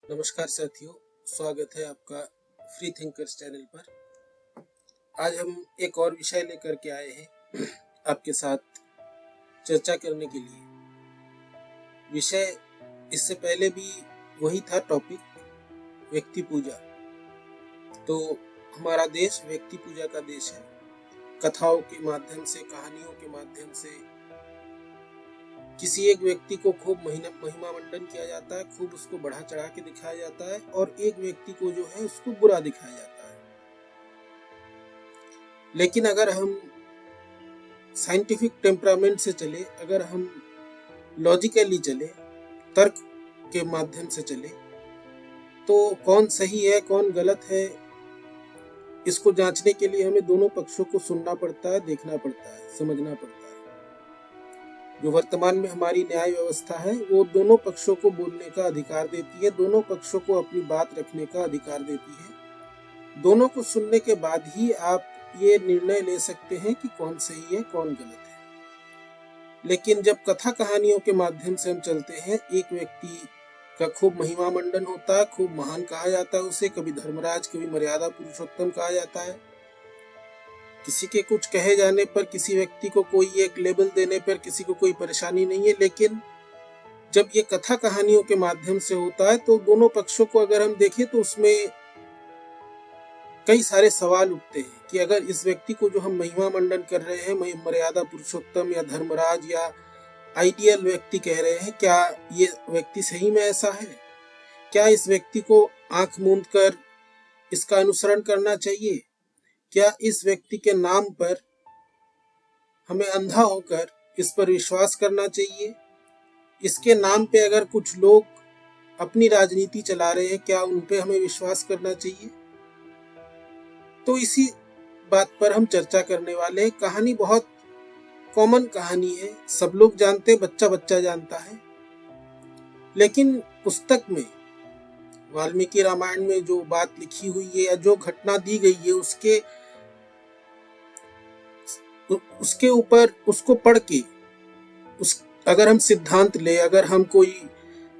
नमस्कार साथियों, स्वागत है आपका फ्री थिंकर्स चैनल पर। आज हम एक और विषय लेकर के आए हैं आपके साथ चर्चा करने के लिए। विषय इससे पहले भी वही था, टॉपिक व्यक्ति पूजा। तो हमारा देश व्यक्ति पूजा का देश है। कथाओं के माध्यम से, कहानियों के माध्यम से किसी एक व्यक्ति को खूब महिमा मंडन किया जाता है, खूब उसको बढ़ा चढ़ा के दिखाया जाता है, और एक व्यक्ति को जो है उसको बुरा दिखाया जाता है। लेकिन अगर हम साइंटिफिक टेम्परामेंट से चले, अगर हम लॉजिकली चले, तर्क के माध्यम से चले, तो कौन सही है कौन गलत है, इसको जांचने के लिए हमें दोनों पक्षों को सुनना पड़ता है, देखना पड़ता है, समझना पड़ता है। जो वर्तमान में हमारी न्याय व्यवस्था है वो दोनों पक्षों को बोलने का अधिकार देती है, दोनों पक्षों को अपनी बात रखने का अधिकार देती है। दोनों को सुनने के बाद ही आप ये निर्णय ले सकते हैं कि कौन सही है कौन गलत है। लेकिन जब कथा कहानियों के माध्यम से हम चलते हैं, एक व्यक्ति का खूब महिमा मंडन होता है, खूब महान कहा जाता है उसे, कभी धर्मराज कभी मर्यादा पुरुषोत्तम कहा जाता है। किसी के कुछ कहे जाने पर, किसी व्यक्ति को कोई एक लेबल देने पर किसी को कोई परेशानी नहीं है। लेकिन जब ये कथा कहानियों के माध्यम से होता है तो दोनों पक्षों को अगर हम देखें तो उसमें कई सारे सवाल उठते हैं कि अगर इस व्यक्ति को जो हम महिमा मंडन कर रहे हैं, मर्यादा पुरुषोत्तम या धर्मराज या आइडियल व्यक्ति कह रहे हैं, क्या ये व्यक्ति सही में ऐसा है? क्या इस व्यक्ति को आंख मूंद कर इसका अनुसरण करना चाहिए? क्या इस व्यक्ति के नाम पर हमें अंधा होकर इस पर विश्वास करना चाहिए? इसके नाम पे अगर कुछ लोग अपनी राजनीति चला रहे हैं, क्या उन पे हमें विश्वास करना चाहिए? तो इसी बात पर हम चर्चा करने वाले हैं। कहानी बहुत कॉमन कहानी है, सब लोग जानते हैं, बच्चा बच्चा जानता है। लेकिन पुस्तक में, वाल्मीकि रामायण में जो बात लिखी हुई है या जो घटना दी गई है, उसके ऊपर, उसको पढ़ के अगर हम सिद्धांत ले, अगर हम कोई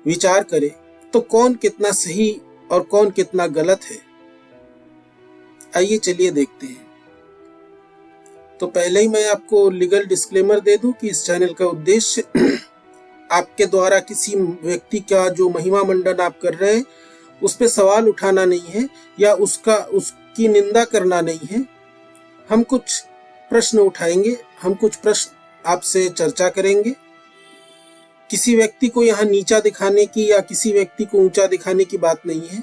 विचार करें, तो कौन कितना सही और कौन कितना गलत है, आइए चलिए देखते हैं। तो पहले ही मैं आपको लीगल डिस्क्लेमर दे दूं कि इस चैनल का उद्देश्य आपके द्वारा किसी व्यक्ति का जो महिमा मंडन आप कर रहे हैं उस पे सवाल उठाना नहीं है या उसकी निंदा करना नहीं है। हम कुछ प्रश्न उठाएंगे, हम कुछ प्रश्न आपसे चर्चा करेंगे। किसी व्यक्ति को यहाँ नीचा दिखाने की या किसी व्यक्ति को ऊंचा दिखाने की बात नहीं है।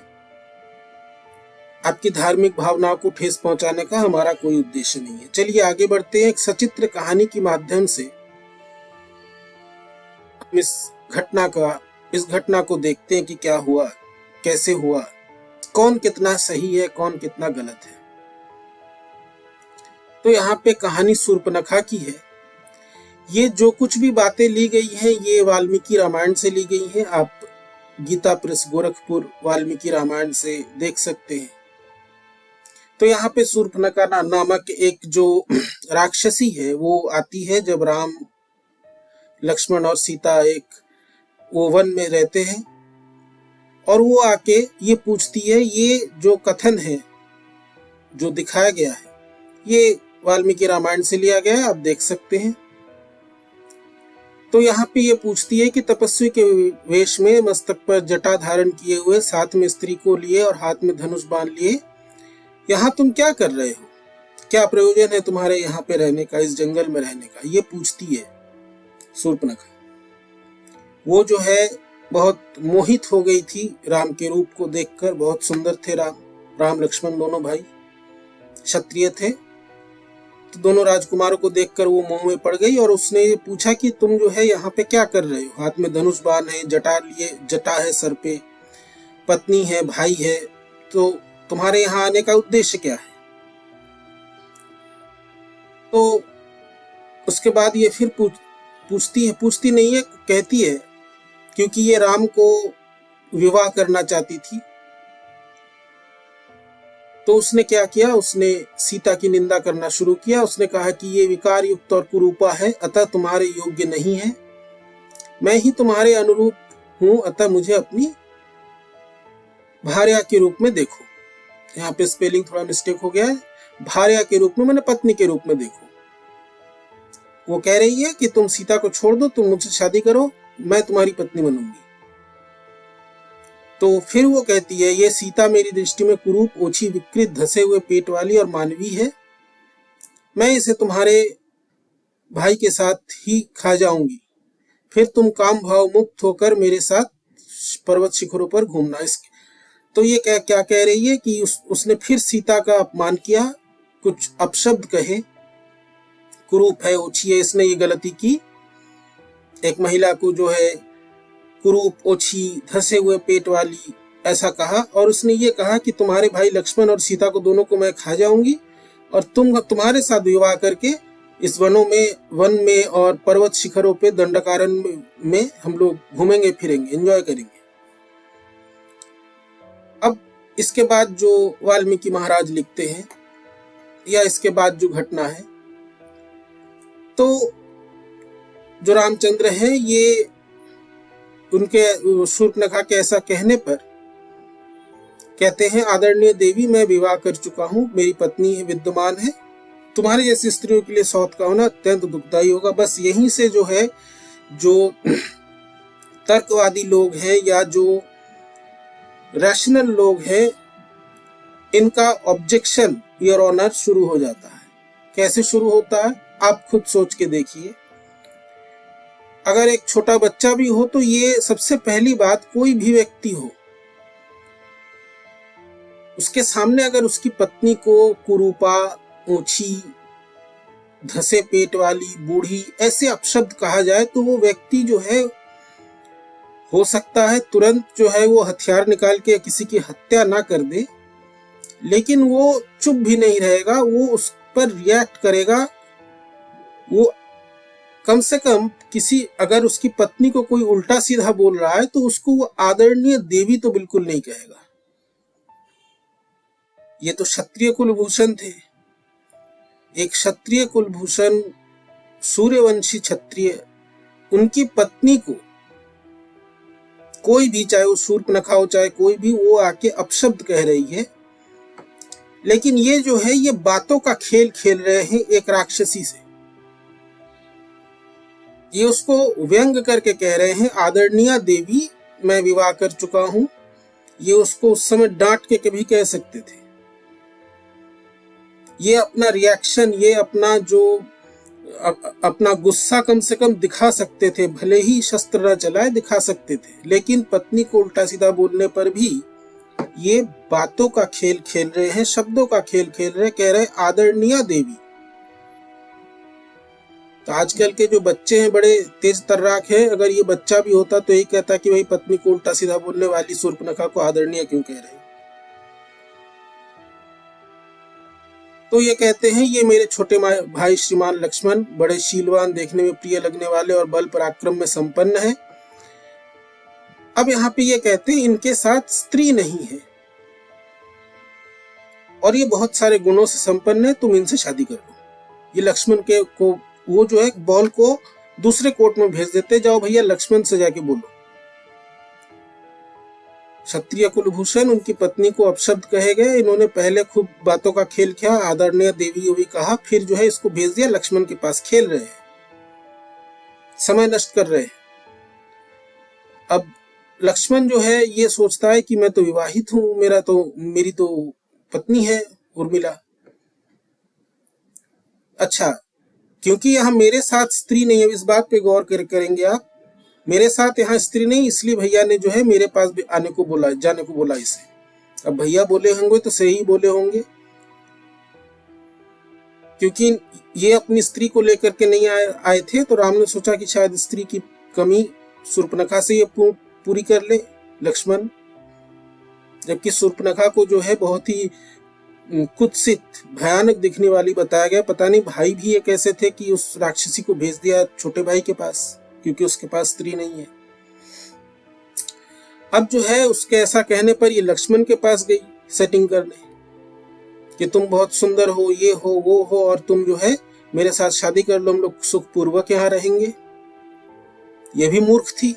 आपकी धार्मिक भावनाओं को ठेस पहुंचाने का हमारा कोई उद्देश्य नहीं है। चलिए आगे बढ़ते हैं। एक सचित्र कहानी की माध्यम से हम इस घटना को देखते हैं कि क्या हुआ, कैसे हुआ, कौन कितना सही है कौन कितना गलत है। तो यहाँ पे कहानी शूर्पणखा की है। ये जो कुछ भी बातें ली गई हैं ये वाल्मीकि रामायण से ली गई हैं। आप गीता प्रेस गोरखपुर वाल्मीकि रामायण से देख सकते हैं। तो यहाँ पे शूर्पणखा नामक एक जो राक्षसी है वो आती है जब राम, लक्ष्मण और सीता वो वन में रहते हैं, और वो आके ये पूछती है। ये जो कथन है, जो दिखाया गया है, ये वाल्मीकि रामायण से लिया गया है, आप देख सकते हैं। तो यहाँ पे ये पूछती है कि तपस्वी के वेश में, मस्तक पर जटा धारण किए हुए, साथ में स्त्री को लिए और हाथ में धनुष बांध लिए, यहाँ तुम क्या कर रहे हो? क्या प्रयोजन है तुम्हारे यहाँ पे रहने का, इस जंगल में रहने का? ये पूछती है शूर्पणखा। वो जो है बहुत मोहित हो गई थी राम के रूप को देखकर। बहुत सुंदर थे राम लक्ष्मण दोनों भाई, क्षत्रिय थे। तो दोनों राजकुमारों को देखकर वो मोह में पड़ गई और उसने पूछा कि तुम जो है यहाँ पे क्या कर रहे हो? हाथ में धनुष बाण है, जटा है सर पे, पत्नी है, भाई है, तो तुम्हारे यहाँ आने का उद्देश्य क्या है? तो उसके बाद ये फिर पूछती नहीं है, कहती है, क्योंकि ये राम को विवाह करना चाहती थी। तो उसने क्या किया? उसने सीता की निंदा करना शुरू किया। उसने कहा कि ये विकार युक्त और कुरूपा है, अतः तुम्हारे योग्य नहीं है। मैं ही तुम्हारे अनुरूप हूं, अतः मुझे अपनी भार्या के रूप में देखो। यहाँ पे स्पेलिंग थोड़ा मिस्टेक हो गया है, भार्या के रूप में मैंने पत्नी के रूप में देखो। वो कह रही है कि तुम सीता को छोड़ दो, तुम मुझसे शादी करो, मैं तुम्हारी पत्नी बनूंगी। तो फिर वो कहती है, ये सीता मेरी दृष्टि में कुरूप, ओछी, विकृत, धसे हुए पेट वाली और मानवी है। मैं इसे तुम्हारे भाई के साथ ही खा जाऊंगी, फिर तुम काम भाव मुक्त होकर मेरे साथ पर्वत शिखरों पर घूमना। तो ये क्या कह रही है कि उसने फिर सीता का अपमान किया, कुछ अपशब्द कहे, कुरूप है, ओछी है, इसने ये गलती की। एक महिला को जो है कुरूप, ओछी, धसे हुए पेट वाली ऐसा कहा, और उसने ये कहा कि तुम्हारे भाई लक्ष्मण और सीता को दोनों को मैं खा जाऊंगी और तुम्हारे साथ विवाह करके इस वन में और पर्वत शिखरों पे दंडकारण्य में हम लोग घूमेंगे फिरेंगे, एंजॉय करेंगे। अब इसके बाद जो वाल्मीकि महाराज लिखते हैं, या इसके बाद जो घटना है, तो जो रामचंद्र हैं ये उनके शूर्पणखा के ऐसा कहने पर कहते हैं, आदरणीय देवी, मैं विवाह कर चुका हूँ, मेरी पत्नी विद्यमान है, तुम्हारी जैसी स्त्रियों के लिए सौत का होना अत्यंत दुखदायी होगा। बस यहीं से जो है, जो तर्कवादी लोग हैं या जो रैशनल लोग हैं, इनका ऑब्जेक्शन योर ऑनर शुरू हो जाता है। कैसे शुरू होता है आप खुद सोच के देखिए। अगर एक छोटा बच्चा भी हो तो ये सबसे पहली बात, कोई भी व्यक्ति हो, उसके सामने अगर उसकी पत्नी को कुरूपा, ऊंची, धसे पेट वाली, बूढ़ी ऐसे अपशब्द कहा जाए तो वो व्यक्ति जो है, हो सकता है तुरंत जो है वो हथियार निकाल के किसी की हत्या ना कर दे, लेकिन वो चुप भी नहीं रहेगा, वो उस पर रिएक्ट करेगा। वो कम से कम अगर उसकी पत्नी को कोई उल्टा सीधा बोल रहा है तो उसको वो आदरणीय देवी तो बिल्कुल नहीं कहेगा। ये तो क्षत्रिय कुलभूषण थे। एक क्षत्रिय कुलभूषण, सूर्यवंशी क्षत्रिय, उनकी पत्नी को कोई भी, चाहे वो शूर्पणखा हो चाहे कोई भी, वो आके अपशब्द कह रही है। लेकिन ये जो है, ये बातों का खेल खेल रहे हैं एक राक्षसी से। ये उसको व्यंग करके कह रहे हैं, आदरणीय देवी, मैं विवाह कर चुका हूं। ये उसको उस समय डांट के कभी कह सकते थे। ये अपना रिएक्शन, ये अपना गुस्सा कम से कम दिखा सकते थे, भले ही शस्त्र न चलाए, दिखा सकते थे। लेकिन पत्नी को उल्टा सीधा बोलने पर भी ये बातों का खेल खेल रहे हैं, शब्दों का खेल खेल रहे, कह रहे आदरणीय देवी। तो आजकल के जो बच्चे हैं बड़े तेज तर्राक हैं। अगर ये बच्चा भी होता तो यही कहता कि भाई पत्नी को उल्टा सीधा बोलने वाली शूर्पणखा को आदरणीय क्यों कह रहे हैं। तो ये कहते हैं, ये मेरे छोटे भाई श्रीमान लक्ष्मण बड़े शीलवान, देखने में प्रिय लगने वाले और बल पराक्रम में संपन्न है। अब यहाँ पे ये कहते हैं, इनके साथ स्त्री नहीं है और ये बहुत सारे गुणों से संपन्न है, तुम इनसे शादी कर लो। ये लक्ष्मण को वो जो है बॉल को दूसरे कोर्ट में भेज देते, जाओ भैया लक्ष्मण से जाके बोलो। क्षत्रिय कुलभूषण, उनकी पत्नी को अपशब्द कहे गए, इन्होंने पहले खूब बातों का खेल किया, आदरणीय देवी भी कहा, फिर जो है इसको भेज दिया लक्ष्मण के पास। खेल रहे हैं, समय नष्ट कर रहे हैं। अब लक्ष्मण जो है ये सोचता है कि मैं तो विवाहित हूं, मेरी तो पत्नी है उर्मिला। अच्छा, क्योंकि यहाँ मेरे साथ स्त्री नहीं है, इस बात पे गौर करेंगे आप, मेरे साथ यहाँ स्त्री नहीं, इसलिए भैया ने जो है मेरे पास भी जाने को बोला इसे। अब भैया बोले होंगे तो सही बोले होंगे, क्योंकि ये अपनी स्त्री को लेकर के नहीं आए थे, तो राम ने सोचा कि शायद स्त्री की कमी शूर्पणखा से ये पूरी कर ले लक्ष्मण। जबकि शूर्पणखा को जो है बहुत ही कुत्सित, भयानक दिखने वाली बताया गया। पता नहीं भाई भी ये कैसे थे कि उस राक्षसी को भेज दिया छोटे भाई के पास, क्योंकि उसके पास स्त्री नहीं है। अब जो है उसके ऐसा कहने पर ये लक्ष्मण के पास गई सेटिंग करने कि तुम बहुत सुंदर हो, ये हो, वो हो, और तुम जो है मेरे साथ शादी कर लो, हम लोग सुखपूर्वक यहाँ रहेंगे। ये भी मूर्ख थी,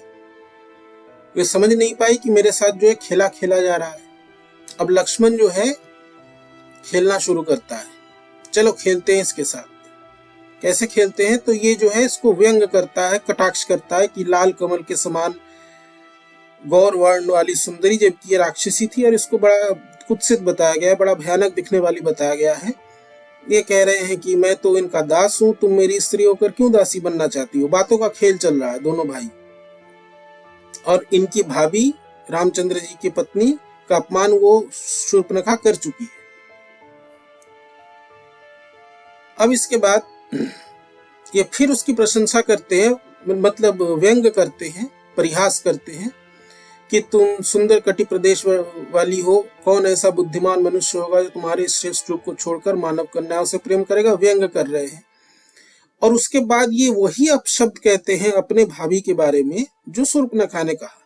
वे समझ नहीं पाई कि मेरे साथ जो है खेला खेला जा रहा है। अब लक्ष्मण जो है खेलना शुरू करता है, चलो खेलते हैं इसके साथ। कैसे खेलते हैं, तो ये जो है इसको व्यंग करता है, कटाक्ष करता है कि लाल कमल के समान गौर वर्ण वाली सुंदरी, जबकि ये राक्षसी थी और इसको बड़ा कुत्सित बताया गया है, बड़ा भयानक दिखने वाली बताया गया है। ये कह रहे हैं कि मैं तो इनका दास हूं, तुम मेरी स्त्री होकर क्यों दासी बनना चाहती हो। बातों का खेल चल रहा है दोनों भाई, और इनकी भाभी रामचंद्र जी की पत्नी का अपमान वो शूर्पणखा कर चुकी है। अब इसके बाद ये फिर उसकी प्रशंसा करते हैं, मतलब व्यंग करते हैं, परिहास करते हैं कि तुम सुंदर कटि प्रदेश वाली हो, कौन ऐसा बुद्धिमान मनुष्य होगा जो तुम्हारे श्रेष्ठ रूप को छोड़कर मानव कन्याओं से प्रेम करेगा। व्यंग कर रहे हैं। और उसके बाद ये वही अपशब्द कहते हैं अपने भाभी के बारे में जो शूर्पणखा ने कहा।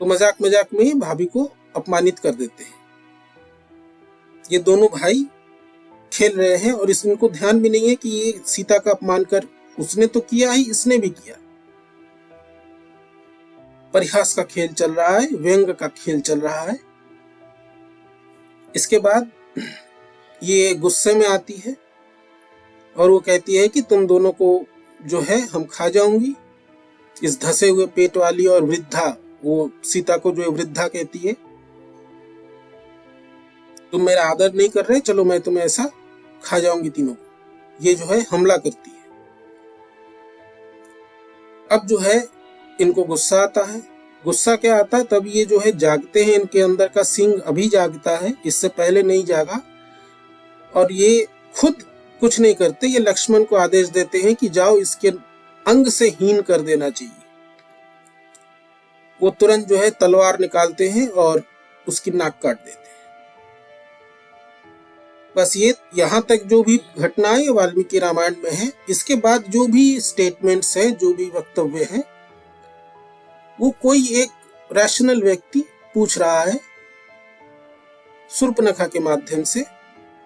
तो मजाक मजाक में ही भाभी को अपमानित कर देते हैं। ये दोनों भाई खेल रहे हैं और इनको ध्यान भी नहीं है कि ये सीता का अपमान कर, उसने तो किया ही, इसने भी किया। परिहास का खेल चल रहा है, व्यंग का खेल चल रहा है। इसके बाद ये गुस्से में आती है और वो कहती है कि तुम दोनों को जो है हम खा जाऊंगी। इस धसे हुए पेट वाली और वृद्धा, वो सीता को जो वृद्धा कहती है, तुम मेरा आदर नहीं कर रहे, चलो मैं तुम्हें ऐसा खा जाऊंगी तीनों को। ये जो है हमला करती है। अब जो है इनको गुस्सा आता है। गुस्सा क्या आता है, तब ये जो है जागते हैं, इनके अंदर का सिंह अभी जागता है, इससे पहले नहीं जागा। और ये खुद कुछ नहीं करते, ये लक्ष्मण को आदेश देते हैं कि जाओ इसके अंग से हीन कर देना चाहिए। वो तुरंत जो है तलवार निकालते हैं और उसकी नाक काट देते हैं। बस ये यहाँ तक जो भी घटनाएं वाल्मीकि रामायण में है। इसके बाद जो भी स्टेटमेंट्स हैं, जो भी वक्तव्य हैं, वो कोई एक रैशनल व्यक्ति पूछ रहा है शूर्पणखा के माध्यम से,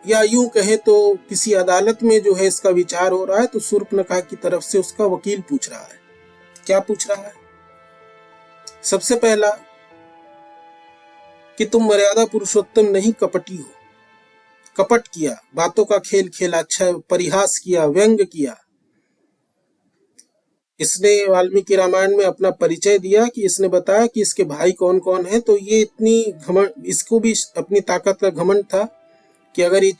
या यूं कहे तो किसी अदालत में जो है इसका विचार हो रहा है, तो शूर्पणखा की तरफ से उसका वकील पूछ रहा है। क्या पूछ रहा है? सबसे पहला कि तुम मर्यादा पुरुषोत्तम नहीं, कपटी हो। कपट किया, बातों का खेल खेला, अच्छा परिहास किया, व्यंग किया। इसने वाल्मीकि रामायण में अपना परिचय दिया कि इसने बताया कि इसके भाई कौन कौन है। तो ये इतनी घमंड, इसको भी अपनी ताकत का घमंड था कि अगर ये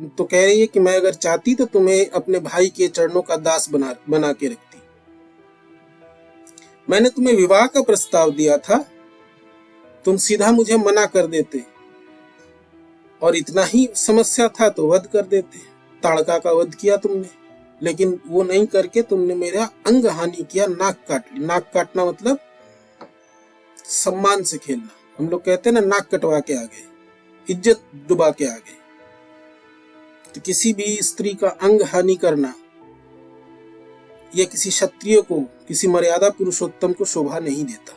तो कह रही है कि मैं अगर चाहती तो तुम्हें अपने भाई के चरणों का दास बना के रखती। मैंने तुम्हें विवाह का प्रस्ताव दिया था, तुम सीधा मुझे मना कर देते, और इतना ही समस्या था तो वध कर देते। ताड़का का वध किया तुमने, लेकिन वो नहीं करके तुमने मेरा अंग हानि किया, नाक काट ली। नाक काटना मतलब सम्मान से खेलना। हम लोग कहते हैं ना, नाक कटवा के आ गए, इज्जत डुबा के आ गए। तो किसी भी स्त्री का अंग हानि करना, यह किसी क्षत्रिय को, किसी मर्यादा पुरुषोत्तम को शोभा नहीं देता।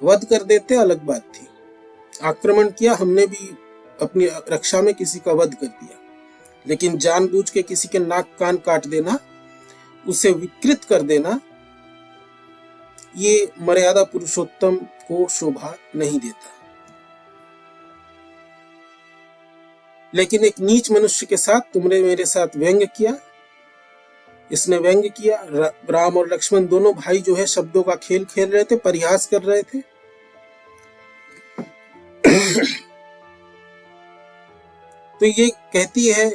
वध कर देते अलग बात थी, आक्रमण किया, हमने भी अपनी रक्षा में किसी का वध कर दिया, लेकिन जानबूझ के किसी के नाक कान काट देना, उसे विकृत कर देना, ये मर्यादा पुरुषोत्तम को शोभा नहीं देता। लेकिन एक नीच मनुष्य के साथ तुमने मेरे साथ व्यंग किया। इसने व्यंग किया। राम और लक्ष्मण दोनों भाई जो है शब्दों का खेल खेल रहे थे, परिहास कर रहे थे। तो ये कहती है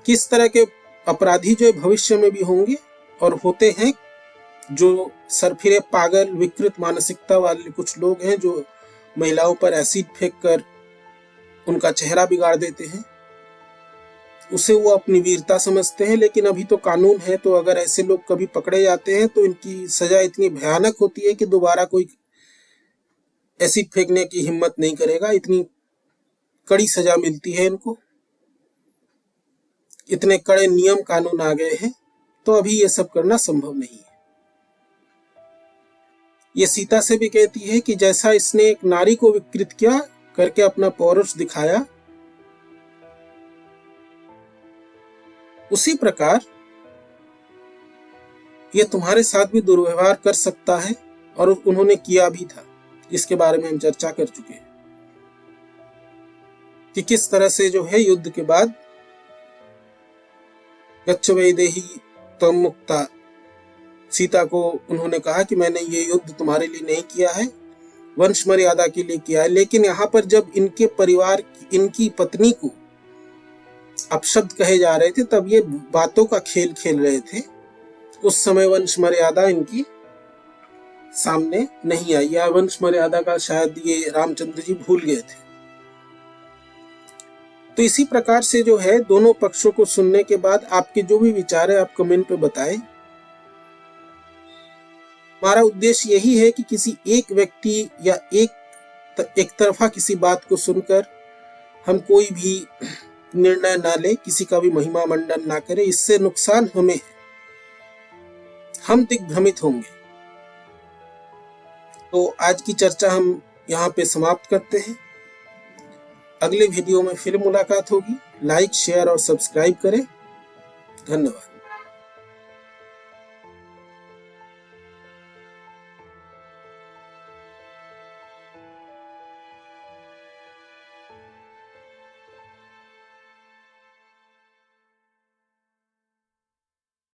किस तरह के अपराधी जो भविष्य में भी होंगे और होते हैं, जो सरफिरे पागल विकृत मानसिकता वाले कुछ लोग हैं जो महिलाओं पर एसिड फेंक कर उनका चेहरा बिगाड़ देते हैं। उसे वो अपनी वीरता समझते हैं, लेकिन अभी तो कानून है, तो अगर ऐसे लोग कभी पकड़े जाते हैं तो इनकी सजा इतनी भयानक होती है कि दोबारा कोई एसिड फेंकने की हिम्मत नहीं करेगा। इतनी कड़ी सजा मिलती है इनको, इतने कड़े नियम कानून आ गए हैं, तो अभी ये सब करना संभव नहीं है। ये सीता से भी कहती है कि जैसा इसने एक नारी को विकृत किया करके अपना पौरुष दिखाया, उसी प्रकार ये तुम्हारे साथ भी दुर्व्यवहार कर सकता है, और उन्होंने किया भी था। इसके बारे में हम चर्चा कर चुके हैं कि किस तरह से जो है युद्ध के बाद गच्छ वैदेही त्वं मुक्ता, सीता को उन्होंने कहा कि मैंने ये युद्ध तुम्हारे लिए नहीं किया है, वंश मर्यादा के लिए किया है। लेकिन यहाँ पर जब इनके परिवार, इनकी पत्नी को अपशब्द कहे जा रहे थे, तब ये बातों का खेल खेल रहे थे। उस समय वंश मर्यादा इनकी सामने नहीं आई, या वंश मर्यादा का शायद ये रामचंद्र जी भूल गए थे। तो इसी प्रकार से जो है दोनों पक्षों को सुनने के बाद आपके जो भी विचार है आप कमेंट पे बताएं। हमारा उद्देश्य यही है कि किसी एक व्यक्ति या एक तरफा किसी बात को सुनकर हम कोई भी निर्णय ना ले, किसी का भी महिमा मंडन ना करें। इससे नुकसान हमें है, हम दिग्भ्रमित होंगे। तो आज की चर्चा हम यहाँ पे समाप्त करते हैं। अगले वीडियो में फिर मुलाकात होगी। लाइक, शेयर और सब्सक्राइब करें। धन्यवाद।